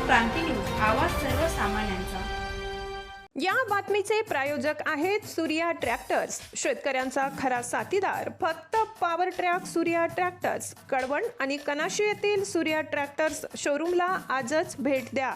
क्रांती news, आवाज सर्वसामान्यांचा। या बातमीचे प्रायोजक आहेत सूर्या ट्रॅक्टर्स, शेतकऱ्यांचा खरा साथीदार फक्त power track Surya tractors, Kalwan आणि कनाशी येथील सूर्या ट्रॅक्टर्स शोरूमला आजच भेट द्या।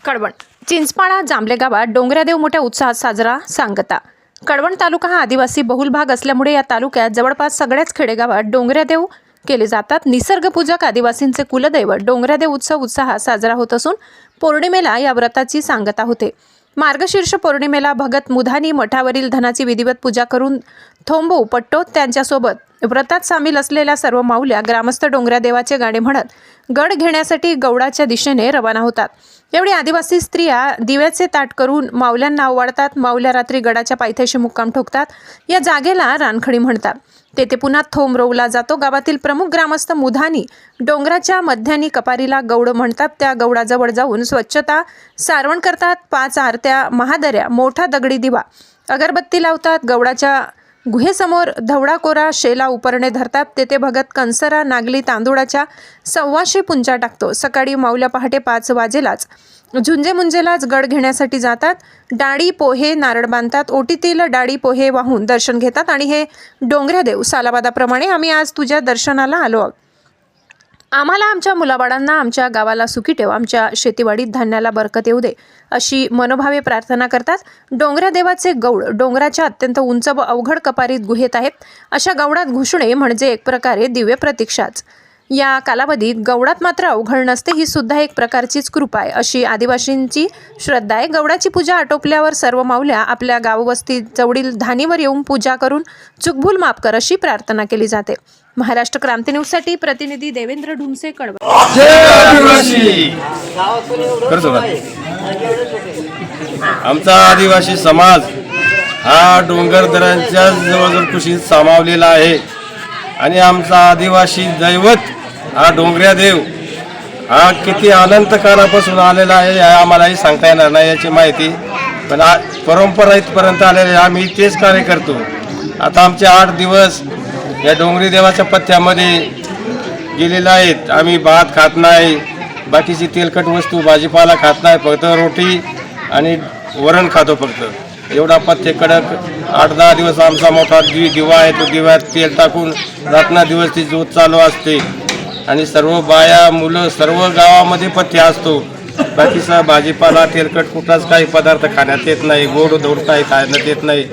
कळवण चिंचपाडा जांभले गावात डोंगरादेव मोठ्या उत्साहात साजरा सांगता। कळवण तालुका हा आदिवासी बहुल भाग असल्यामुळे या तालुक्यात जवळपास सगळ्याच खेडेगावात डोंगरादेव केले जातात। निसर्गपूजक आदिवासींचे कुलदैवत डोंगरादेव उत्सव उत्साहात साजरा होत असून पौर्णिमेला या व्रताची सांगता होते। मार्गशीर्ष पौर्णिमेला भगत मुधानी मठावरील धनाची विधिवत पूजा करून थोंबो उपटतो। त्यांच्यासोबत व्रतात सामील असलेल्या सर्व माऊल्या ग्रामस्थ डोंगरादेवाचे गाणे म्हणत गड घेण्यासाठी गौडाच्या दिशेने रवाना होतात। एवढी आदिवासी स्त्रिया दिव्याचे ताट करून माऊल्यांना ओवाळतात। माऊल्या रात्री गडाच्या पायथ्याशी मुक्काम ठोकतात। या जागेला रानखडी म्हणतात। तेथे पुन्हा थोंब रोवला जातो। गावातील प्रमुख ग्रामस्थ मुधानी डोंगराच्या मध्यानी कपारीला गौड म्हणतात। त्या गौडाजवळ जाऊन स्वच्छता सारवण करतात। 5 आरत्या महादऱ्या, मोठा दगडी दिवा, अगरबत्ती लावतात। गौडाच्या गुहेसमोर धवडा कोरा शेला उपरणे धरतात। तेथे भगत कंसरा नागली तांदूळाच्या 125 पुंजा टाकतो। सकाळी माऊल्या पहाटे 5 वाजेलाच झुंजे मुंजेलाच गड घेण्यासाठी जातात। डाळी पोहे नारळ बांधतात। ओटीतील डाळी पोहे वाहून दर्शन घेतात आणि हे डोंगरादेव सालाबादाप्रमाणे आम्ही आज तुझ्या दर्शनाला आलो आहोत। आम्हाला, आमच्या मुलाबाळांना, आमच्या गावाला सुखी ठेव, आमच्या शेतीवाडीत धान्याला बरकत येऊ दे, अशी मनोभावे प्रार्थना करतात। डोंगरादेवाचे गौड डोंगराच्या अत्यंत उंच व अवघड कपारीत गुहेत आहेत। अशा गौडात घुसणे म्हणजे एक प्रकारे दिव्य प्रतीक्षाच। या कालावधीत गौडात मात्र अवघड नसते, ही सुद्धा एक प्रकारचीच कृपा आहे, अशी आदिवासींची श्रद्धा आहे। गौडाची पूजा आटोपल्यावर सर्व माऊल्या आपल्या गाववस्तीत जवळील धानीवर येऊन पूजा करून चुकभूल माफ कर, अशी प्रार्थना केली जाते। महाराष्ट्र क्रांती न्यूजसाठी प्रतिनिधी देवेंद्र ढुमसे, कळवण। आमचा आदिवासी समाज हा डोंगरदऱ्यांच्या जवळजवळ कुशीत सामावलेला आहे आणि आमचा आदिवासी दैवत हा डोंगरादेव हा किती अनंत काळापासून आलेला आहे आम्हालाही सांगता येणार नाही याची माहिती, पण परंपरा इथपर्यंत आलेले आम्ही तेच कार्य करतो। आता आमचे 8 दिवस या डोंगरी देवाच्या पथ्यामध्ये गेलेले आहेत। आम्ही भात खात नाही, बाकीची तेलकट वस्तू भाजीपाला खात नाही, फक्त रोटी आणि वरण खातो फक्त। एवढा पथ्य कडक 8-10 दिवस आमचा मोठा दिवा आहे, तो दिव्यात तेल टाकून रात्रंदिवस ती ज्योत चालू असते आणि सर्व बाया मुलं सर्व गावामध्ये पथ्य असतो। बाकीचा भाजीपाला तेलकट कुठलाच काही पदार्थ खाण्यात येत नाही, गोड धोड काही खाण्यात येत नाही।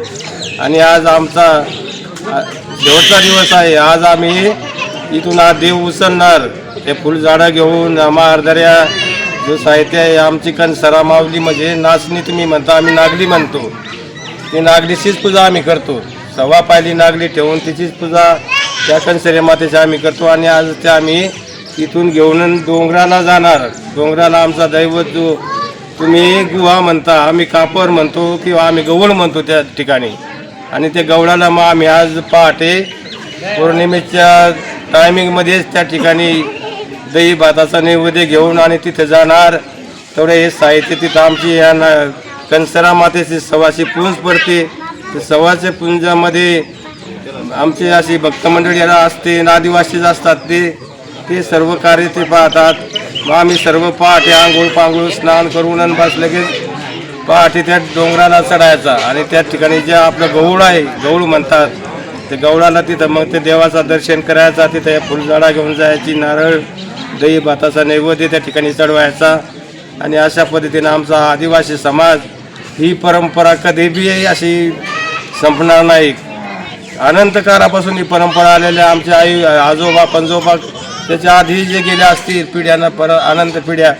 आणि आज आमचा शेवटचा दिवस आहे। आज आम्ही इथून आज देव उचलणार, ते फुलझाडं घेऊन आमारदऱ्या जो साहित्य आहे आमची कणसरा माऊली म्हणजे नाचणी तुम्ही म्हणता, आम्ही नागली म्हणतो, ती नागलीचीच पूजा आम्ही करतो। 1.25 पायली नागली ठेवून तिचीच पूजा त्या कणसरे मातेची आम्ही करतो आणि आज त्या आम्ही इथून घेऊन डोंगराला जाणार। डोंगराला आमचा दैवत जो तुम्ही गुहा म्हणता, आम्ही कापर म्हणतो किंवा आम्ही गवळ म्हणतो त्या ठिकाणी, आणि त्या गवळाला मग आम्ही आज पहाटे पौर्णिमेच्या टायमिंगमध्येच त्या ठिकाणी दही भाताचा नैवेद्य घेऊन आणि तिथे जाणार। तेवढे हे साहित्य तिथं आमची या कणसरा मातेची 125 पुंज पडते। ते 125 पुंजामध्ये आमची अशी भक्तमंडळी असते, आदिवासीच असतात, ते सर्व कार्य ते पाहतात। मग आम्ही सर्व पहाटे आंघोळ पांघोळ स्नान करून आणि बस लगेच पहाटे त्या डोंगराला चढायचा आणि त्या ठिकाणी जे आपलं गौळ आहे, गौळ म्हणतात, ते गौळाला तिथं मग ते देवाचं दर्शन करायचा। तिथं फुलझाडा घेऊन जायची, नारळ दही भाताचा नैवेद्य त्या ठिकाणी चढवायचा। आणि अशा पद्धतीनं आमचा आदिवासी समाज ही परंपरा कधी बी अशी संपणार नाही। अनंत काळापासून ही परंपरा आलेल्या आमच्या आई आजोबा पंजोबा त्याच्या आधी जे गेल्या असतील पिढ्यांना अनंत पिढ्या,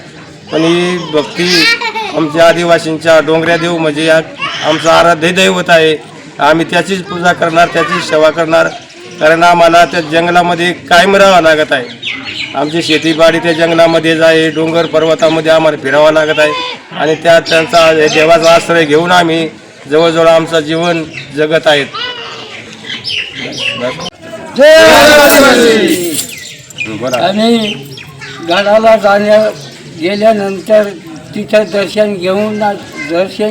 पण ही भक्ती आमच्या आदिवासींच्या डोंगरादेव म्हणजे आमचं आराध्य दैवत आहे। आम्ही त्याचीच पूजा करणार, त्याचीच सेवा करणार, कारण आम्हाला त्या जंगलामध्ये कायम राहावं लागत आहे। आमची शेतीबाडी त्या जंगलामध्येच आहे, डोंगर पर्वतामध्ये आम्हाला फिरावं लागत आहे आणि त्यांचा देवाचा आश्रय घेऊन आम्ही जवळजवळ आमचं जीवन जगत आहेत। आणि गडाला गेल्यानंतर तिथं दर्शन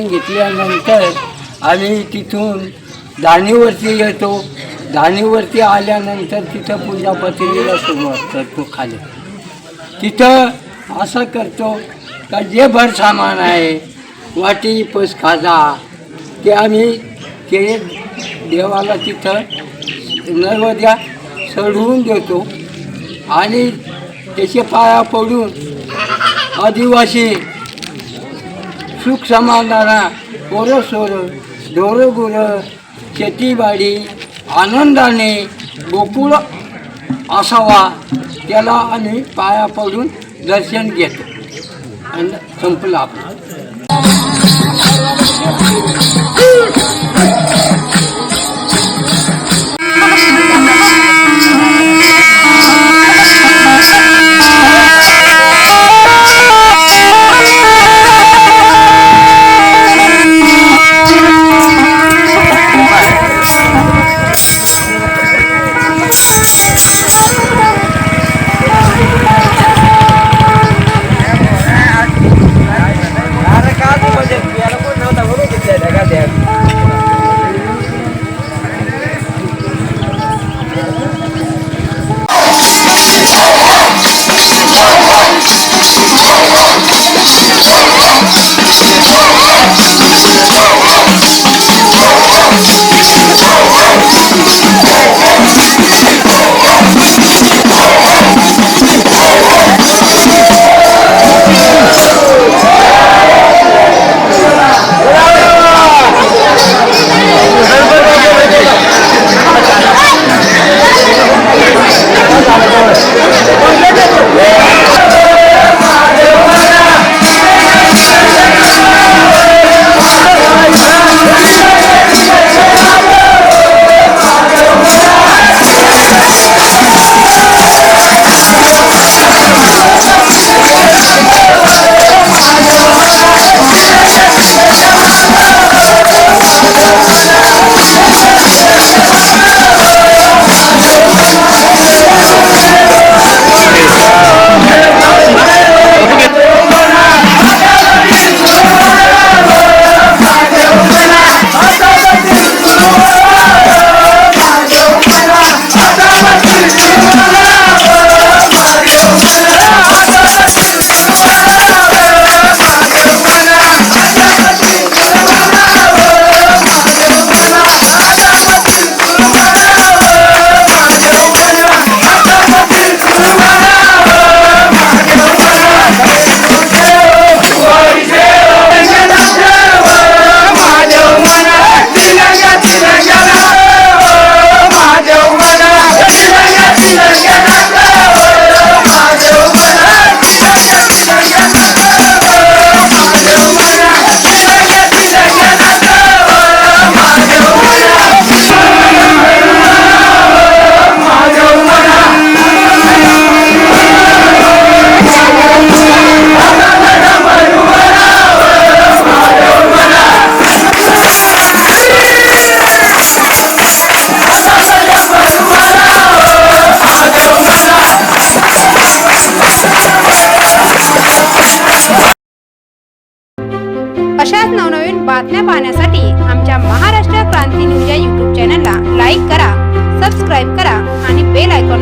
घेतल्यानंतर आम्ही तिथून धानीवरती येतो। धानीवरती आल्यानंतर तिथं पूजापत्रीला सुरुवात करतो खाली। तिथं असं करतो का जे भर सामान आहे वाटी पस खाजा ते आम्ही ते देवाला तिथं नैवेद्या चढवून देतो आणि त्याचे पाया पडून आदिवासी सुख समाधाना पोरं सोरं ढोरं गुरं शेतीबाडी आनंदाने गोकुळ असावा त्याला आम्ही पाया पडून दर्शन घेतो आणि संपलं आपलं. अशाच नवनवीन बातम्या पाहण्यासाठी आमच्या महाराष्ट्र क्रांती न्यूज या यूट्यूब चॅनलला लाईक करा, सबस्क्राईब करा आणि बेल आयकॉन